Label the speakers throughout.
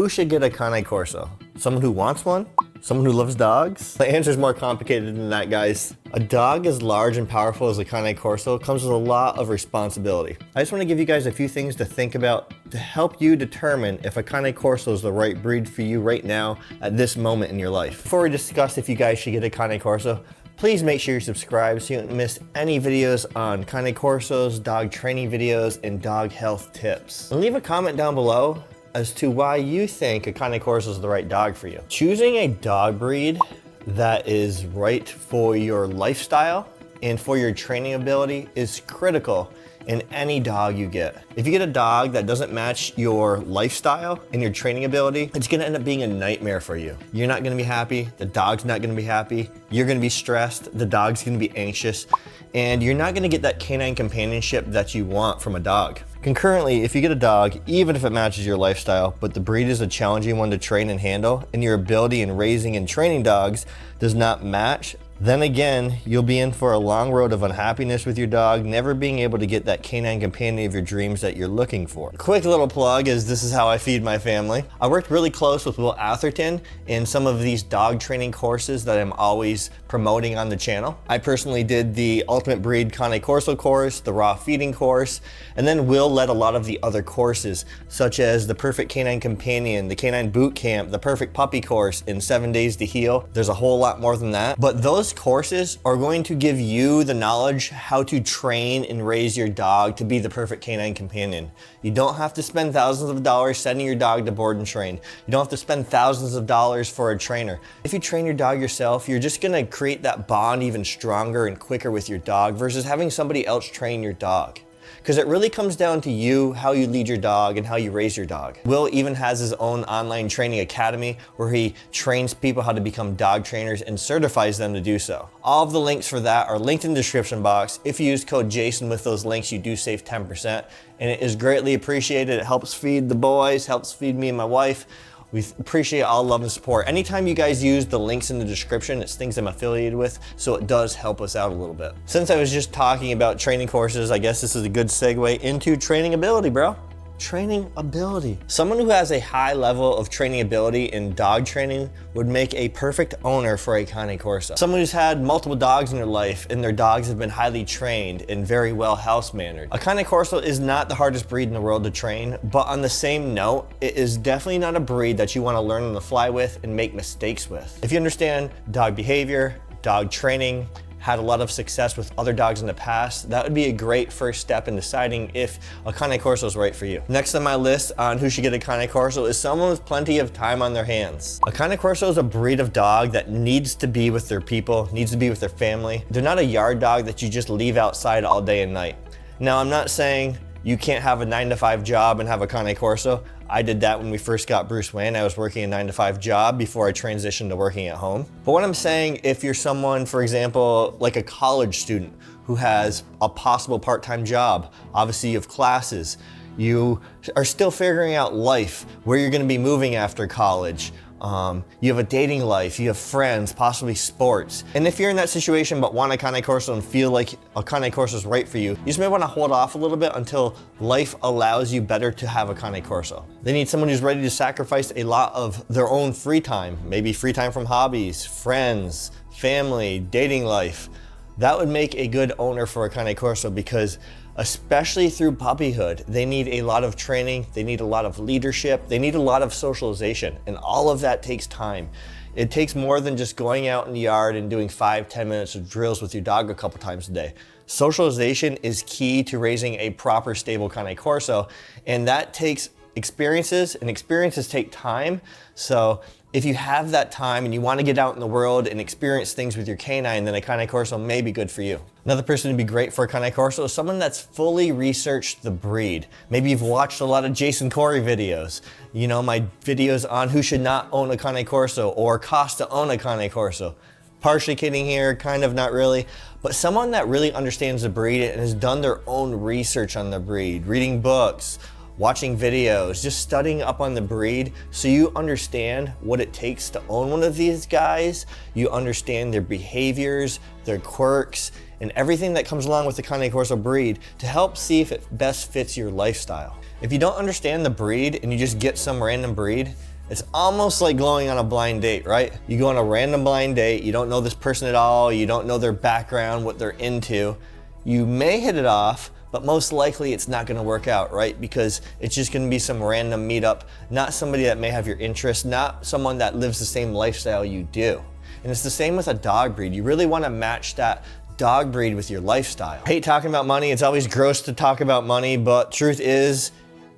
Speaker 1: Who should get a Cane Corso? Someone who wants one? Someone who loves dogs? The answer is more complicated than that, guys. A dog as large and powerful as a Cane Corso comes with a lot of responsibility. I just want to give you guys a few things to think about to help you determine if a Cane Corso is the right breed for you right now at this moment in your life. Before we discuss if you guys should get a Cane Corso, please make sure you're subscribed so you don't miss any videos on Cane Corsos, dog training videos, and dog health tips. And leave a comment down below as to why you think a Cane Corso is the right dog for you. Choosing a dog breed that is right for your lifestyle and for your training ability is critical in any dog you get. If you get a dog that doesn't match your lifestyle and your training ability, it's gonna end up being a nightmare for you. You're not gonna be happy, the dog's not gonna be happy, you're gonna be stressed, the dog's gonna be anxious, and you're not gonna get that canine companionship that you want from a dog. Concurrently, if you get a dog, even if it matches your lifestyle, but the breed is a challenging one to train and handle, and your ability in raising and training dogs does not match, then again, you'll be in for a long road of unhappiness with your dog, never being able to get that canine companion of your dreams that you're looking for. Quick little plug is this is how I feed my family. I worked really close with Will Atherton in some of these dog training courses that I'm always promoting on the channel. I personally did the Ultimate Breed Cane Corso course, the Raw Feeding course, and then Will led a lot of the other courses, such as the Perfect Canine Companion, the Canine Boot Camp, the Perfect Puppy course, and 7 Days to Heal. There's a whole lot more than that, but those courses are going to give you the knowledge how to train and raise your dog to be the perfect canine companion. You don't have to spend thousands of dollars sending your dog to board and train. You don't have to spend thousands of dollars for a trainer. If you train your dog yourself, you're just gonna create that bond even stronger and quicker with your dog versus having somebody else train your dog. Because it really comes down to you, how you lead your dog and how you raise your dog. Will even has his own online training academy where he trains people how to become dog trainers and certifies them to do so. All of the links for that are linked in the description box. If you use code Jason with those links, you do save 10%, and it is greatly appreciated. It helps feed the boys, helps feed me and my wife. We appreciate all love and support. Anytime you guys use the links in the description, it's things I'm affiliated with, so it does help us out a little bit. Since I was just talking about training courses, I guess this is a good segue into training ability, bro. Training ability. Someone who has a high level of training ability in dog training would make a perfect owner for a Cane Corso. Someone who's had multiple dogs in their life and their dogs have been highly trained and very well house mannered. A Cane Corso is not the hardest breed in the world to train, but on the same note, it is definitely not a breed that you want to learn on the fly with and make mistakes with. If you understand dog behavior, dog training, had a lot of success with other dogs in the past, that would be a great first step in deciding if a Cane Corso is right for you. Next on my list on who should get a Cane Corso is someone with plenty of time on their hands. A Cane Corso is a breed of dog that needs to be with their people, needs to be with their family. They're not a yard dog that you just leave outside all day and night. Now, I'm not saying you can't have a 9-to-5 job and have a Cane Corso. I did that when we first got Bruce Wayne. I was working a 9-to-5 job before I transitioned to working at home. But what I'm saying, if you're someone, for example, like a college student who has a possible part-time job, obviously you have classes, you are still figuring out life, where you're gonna be moving after college, you have a dating life, you have friends, possibly sports. And if you're in that situation but want a Cane Corso and feel like a Cane Corso is right for you, you just may want to hold off a little bit until life allows you better to have a Cane Corso. They need someone who's ready to sacrifice a lot of their own free time, maybe free time from hobbies, friends, family, dating life. That would make a good owner for a Cane Corso because especially through puppyhood, they need a lot of training, they need a lot of leadership, they need a lot of socialization, and all of that takes time. It takes more than just going out in the yard and doing 5-10 minutes of drills with your dog a couple times a day. Socialization is key to raising a proper, stable Cane Corso, and that takes experiences, and experiences take time. So if you have that time and you want to get out in the world and experience things with your canine, then a Cane Corso may be good for you. Another person to be great for a Cane Corso is someone that's fully researched the breed. Maybe you've watched a lot of Jason Corey videos. You know, my videos on who should not own a Cane Corso or cost to own a Cane Corso. Partially kidding here, kind of not really, but someone that really understands the breed and has done their own research on the breed, reading books, watching videos, just studying up on the breed so you understand what it takes to own one of these guys. You understand their behaviors, their quirks, and everything that comes along with the Cane Corso breed to help see if it best fits your lifestyle. If you don't understand the breed and you just get some random breed, it's almost like going on a blind date, right? You go on a random blind date, you don't know this person at all, you don't know their background, what they're into. You may hit it off, but most likely it's not gonna work out, right? Because it's just gonna be some random meetup, not somebody that may have your interest, not someone that lives the same lifestyle you do. And it's the same with a dog breed. You really wanna match that dog breed with your lifestyle. I hate talking about money, it's always gross to talk about money, but truth is,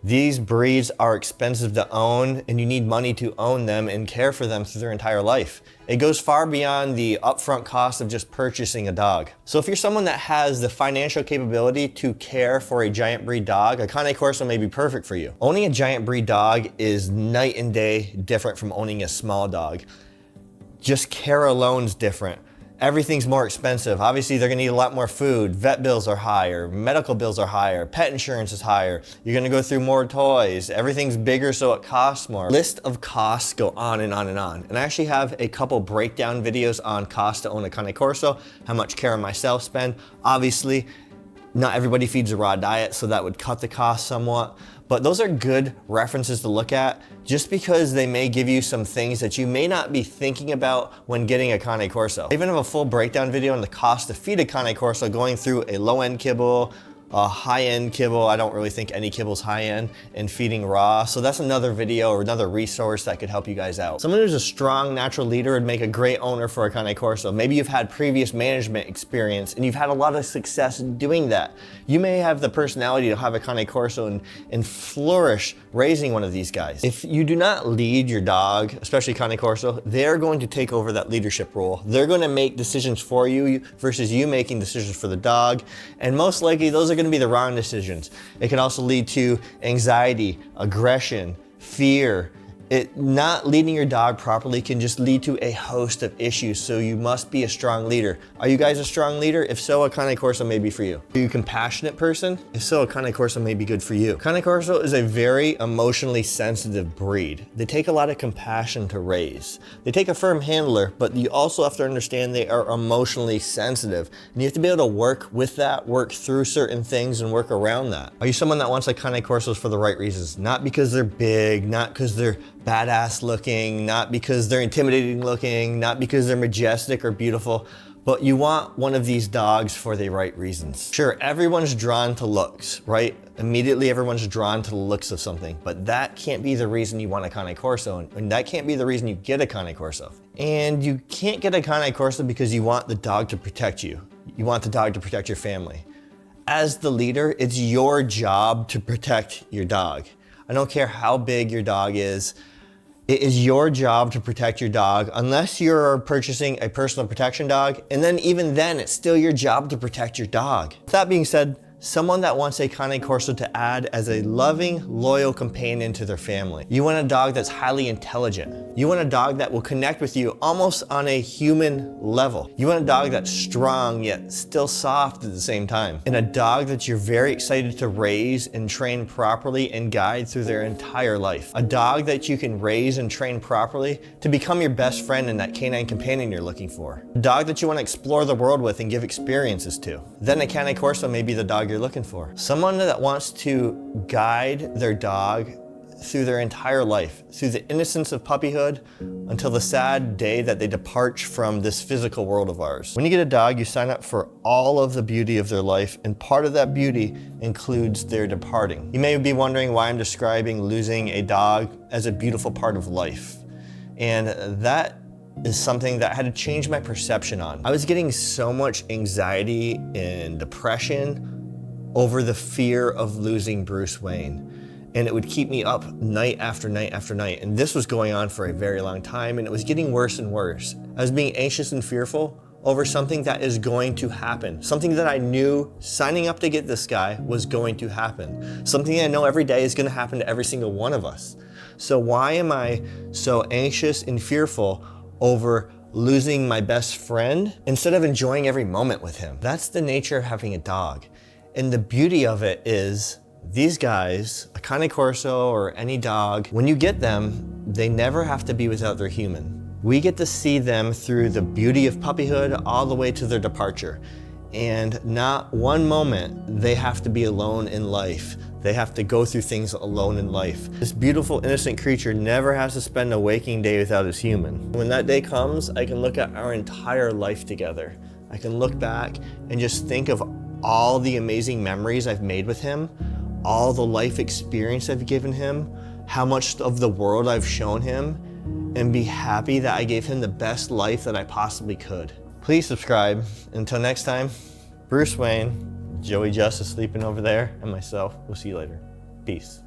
Speaker 1: these breeds are expensive to own and you need money to own them and care for them through their entire life. It goes far beyond the upfront cost of just purchasing a dog. So if you're someone that has the financial capability to care for a giant breed dog, a Cane Corso may be perfect for you. Owning a giant breed dog is night and day different from owning a small dog. Just care alone is different. Everything's more expensive. Obviously, they're gonna need a lot more food. Vet bills are higher, medical bills are higher, pet insurance is higher. You're gonna go through more toys. Everything's bigger, so it costs more. List of costs go on and on and on. And I actually have a couple breakdown videos on cost to own a Cane Corso, how much care myself spend. Obviously, not everybody feeds a raw diet, so that would cut the cost somewhat. But those are good references to look at just because they may give you some things that you may not be thinking about when getting a Cane Corso. I even have a full breakdown video on the cost to feed a Cane Corso, going through a low-end kibble, a high-end kibble. I don't really think any kibble's high-end, and feeding raw. So that's another video or another resource that could help you guys out. Someone who's a strong natural leader would make a great owner for a Cane Corso. Maybe you've had previous management experience and you've had a lot of success doing that. You may have the personality to have a Cane Corso and flourish raising one of these guys. If you do not lead your dog, especially Cane Corso, they're going to take over that leadership role. They're going to make decisions for you versus you making decisions for the dog. And most likely those are going to be the wrong decisions. It can also lead to anxiety, aggression, fear. Not leading your dog properly can just lead to a host of issues, so you must be a strong leader. Are you guys a strong leader? If so, a Cane Corso may be for you. Are you a compassionate person? If so, a Cane Corso may be good for you. Cane Corso is a very emotionally sensitive breed. They take a lot of compassion to raise. They take a firm handler, but you also have to understand they are emotionally sensitive. And you have to be able to work with that, work through certain things, and work around that. Are you someone that wants a Cane Corsos for the right reasons? Not because they're big, not because they're badass looking, not because they're intimidating looking, not because they're majestic or beautiful, but you want one of these dogs for the right reasons. Sure, everyone's drawn to looks, right? Immediately everyone's drawn to the looks of something, but that can't be the reason you want a Cane Corso, and that can't be the reason you get a Cane Corso. And you can't get a Cane Corso because you want the dog to protect you. You want the dog to protect your family. As the leader, it's your job to protect your dog. I don't care how big your dog is. It is your job to protect your dog unless you're purchasing a personal protection dog. And then even then, it's still your job to protect your dog. With that being said, someone that wants a Cane Corso to add as a loving, loyal companion to their family. You want a dog that's highly intelligent. You want a dog that will connect with you almost on a human level. You want a dog that's strong yet still soft at the same time. And a dog that you're very excited to raise and train properly and guide through their entire life. A dog that you can raise and train properly to become your best friend and that canine companion you're looking for. A dog that you want to explore the world with and give experiences to. Then a Cane Corso may be the dog you're looking for. Someone that wants to guide their dog through their entire life, through the innocence of puppyhood until the sad day that they depart from this physical world of ours. When you get a dog, you sign up for all of the beauty of their life, and part of that beauty includes their departing. You may be wondering why I'm describing losing a dog as a beautiful part of life. And that is something that I had to change my perception on. I was getting so much anxiety and depression over the fear of losing Bruce Wayne. And it would keep me up night after night after night. And this was going on for a very long time, and it was getting worse and worse. I was being anxious and fearful over something that is going to happen. Something that I knew signing up to get this guy was going to happen. Something I know every day is gonna happen to every single one of us. So why am I so anxious and fearful over losing my best friend instead of enjoying every moment with him? That's the nature of having a dog. And the beauty of it is these guys, a Cane Corso or any dog, when you get them, they never have to be without their human. We get to see them through the beauty of puppyhood all the way to their departure. and not one moment they have to be alone in life. They have to go through things alone in life. This beautiful, innocent creature never has to spend a waking day without his human. When that day comes, I can look at our entire life together. I can look back and just think of all the amazing memories I've made with him, all the life experience I've given him, how much of the world I've shown him, and be happy that I gave him the best life that I possibly could. Please subscribe. Until next time, Bruce Wayne, Joey Justice sleeping over there, and myself, we'll see you later. Peace.